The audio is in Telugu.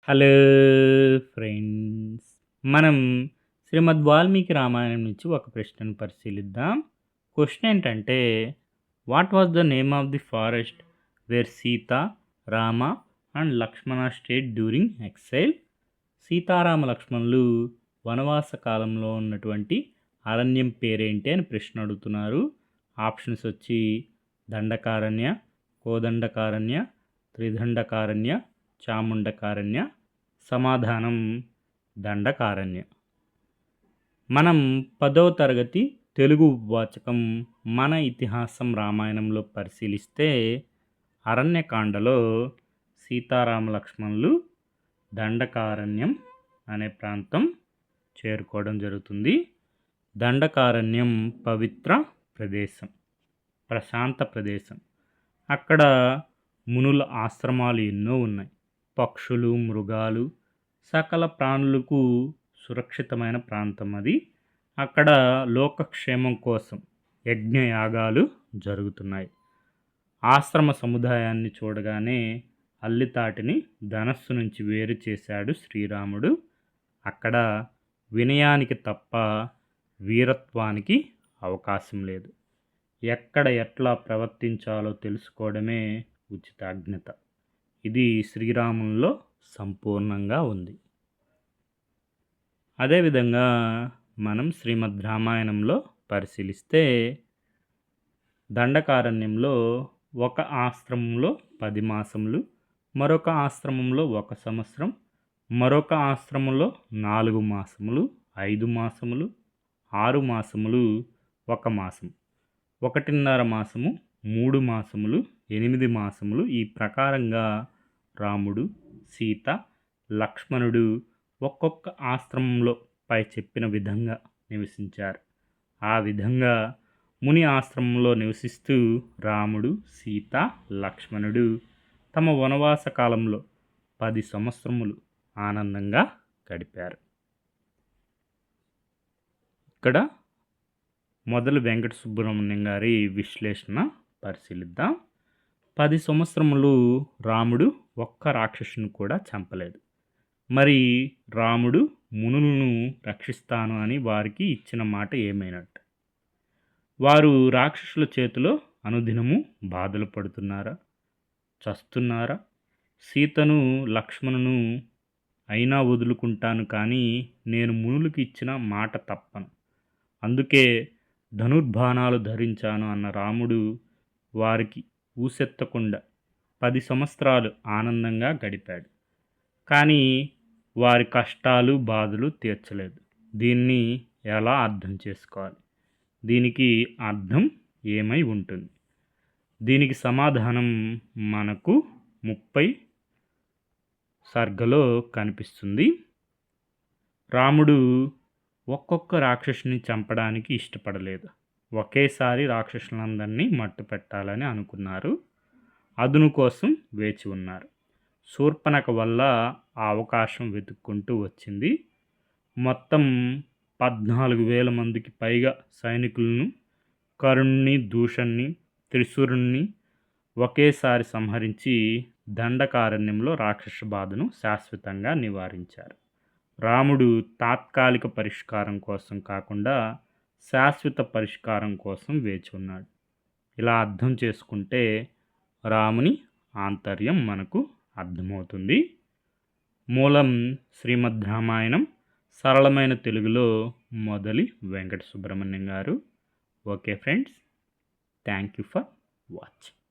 Hello friends. మనం శ్రీమద్ వాల్మీకి రామాయణం నుంచి ఒక ప్రశ్నను పరిశీలిద్దాం. క్వశ్చన్ ఏంటంటే, what was the name of the forest where Sita, Rama and Lakshmana stayed during exile? సీతారామ లక్ష్మణులు వనవాస కాలంలో ఉన్నటువంటి అరణ్యం పేరేంటి అని ప్రశ్న అడుగుతున్నారు. ఆప్షన్స్ వచ్చి దండకారణ్య, కోదండకారణ్య, త్రిదండకారణ్య, చాముండకారణ్య. సమాధానం దండకారణ్య. మనం 10వ తరగతి తెలుగు వాచకం మన ఇతిహాసం రామాయణంలో పరిశీలిస్తే అరణ్యకాండలో సీతారామ లక్ష్మణులు దండకారణ్యం అనే ప్రాంతం చేరుకోవడం జరుగుతుంది. దండకారణ్యం పవిత్ర ప్రదేశం, ప్రశాంత ప్రదేశం. అక్కడ మునుల ఆశ్రమాలు ఎన్నో ఉన్నాయి. పక్షులు, మృగాలు, సకల ప్రాణులకు సురక్షితమైన ప్రాంతం అది. అక్కడ లోకక్షేమం కోసం యజ్ఞయాగాలు జరుగుతున్నాయి. ఆశ్రమ సముదాయాన్ని చూడగానే అల్లితాటిని ధనస్సు నుంచి వేరు చేశాడు శ్రీరాముడు. అక్కడ వినయానికి తప్ప వీరత్వానికి అవకాశం లేదు. ఎక్కడ ఎట్లా ప్రవర్తించాలో తెలుసుకోవడమే ఉచితాజ్ఞత. ఇది శ్రీరాముల్లో సంపూర్ణంగా ఉంది. అదేవిధంగా మనం శ్రీమద్ రామాయణంలో పరిశీలిస్తే దండకారణ్యంలో ఒక ఆశ్రమంలో 10 మాసములు, మరొక ఆశ్రమంలో 1 సంవత్సరం, మరొక ఆశ్రమంలో 4 మాసములు, 5 మాసములు, 6 మాసములు, 1 మాసం, 1.5 మాసము, 3 మాసములు, 8 మాసములు. ఈ ప్రకారంగా రాముడు, సీత, లక్ష్మణుడు ఒక్కొక్క ఆశ్రమంలో పై చెప్పిన విధంగా నివసించారు. ఆ విధంగా ముని ఆశ్రమంలో నివసిస్తూ రాముడు, సీత, లక్ష్మణుడు తమ వనవాస కాలంలో 10 సంవత్సరములు ఆనందంగా గడిపారు. ఇక్కడ మొదలు వెంకట సుబ్రహ్మణ్యం గారి విశ్లేషణ పరిశీలిద్దాం. 10 సంవత్సరములు రాముడు ఒక్క రాక్షసుని కూడా చంపలేదు. మరి రాముడు మునులను రక్షిస్తాను అని వారికి ఇచ్చిన మాట ఏమైనట్టు? వారు రాక్షసుల చేతిలో అనుదినము బాధలు పడుతున్నారా? చస్తున్నారా? సీతను, లక్ష్మణును అయినా వదులుకుంటాను, కానీ నేను మునులకు ఇచ్చిన మాట తప్పను, అందుకే ధనుర్బాణాలు ధరించాను అన్న రాముడు వారికి ఊసెత్తకుండా 10 సంవత్సరాలు ఆనందంగా గడిపాడు. కానీ వారి కష్టాలు, బాధలు తీర్చలేదు. దీన్ని ఎలా అర్థం చేసుకోవాలి? దీనికి అర్థం ఏమై ఉంటుంది? దీనికి సమాధానం మనకు 30 సర్గలో కనిపిస్తుంది. రాముడు ఒక్కొక్క రాక్షసుని చంపడానికి ఇష్టపడలేదు. ఒకేసారి రాక్షసులందరినీ మట్టు పెట్టాలని అనుకున్నారు. అదును కోసం వేచి ఉన్నారు. శూర్పణఖ వల్ల ఆ అవకాశం వెతుక్కుంటూ వచ్చింది. మొత్తం 14,000 మందికి పైగా సైనికులను, కరుణ్ణి, దూషణ్ణి, త్రిశూరుణ్ణి ఒకేసారి సంహరించి దండకారణ్యంలో రాక్షస బాధను శాశ్వతంగా నివారించారు. రాముడు తాత్కాలిక పరిష్కారం కోసం కాకుండా శాశ్వత పరిష్కారం కోసం వేచి ఉన్నాడు. ఇలా అర్థం చేసుకుంటే రాముని ఆంతర్యం మనకు అర్థమవుతుంది. మూలం శ్రీమద్ రామాయణం, సరళమైన తెలుగులో మొదలి వెంకట సుబ్రహ్మణ్యం గారు. Okay friends, thank you for watching.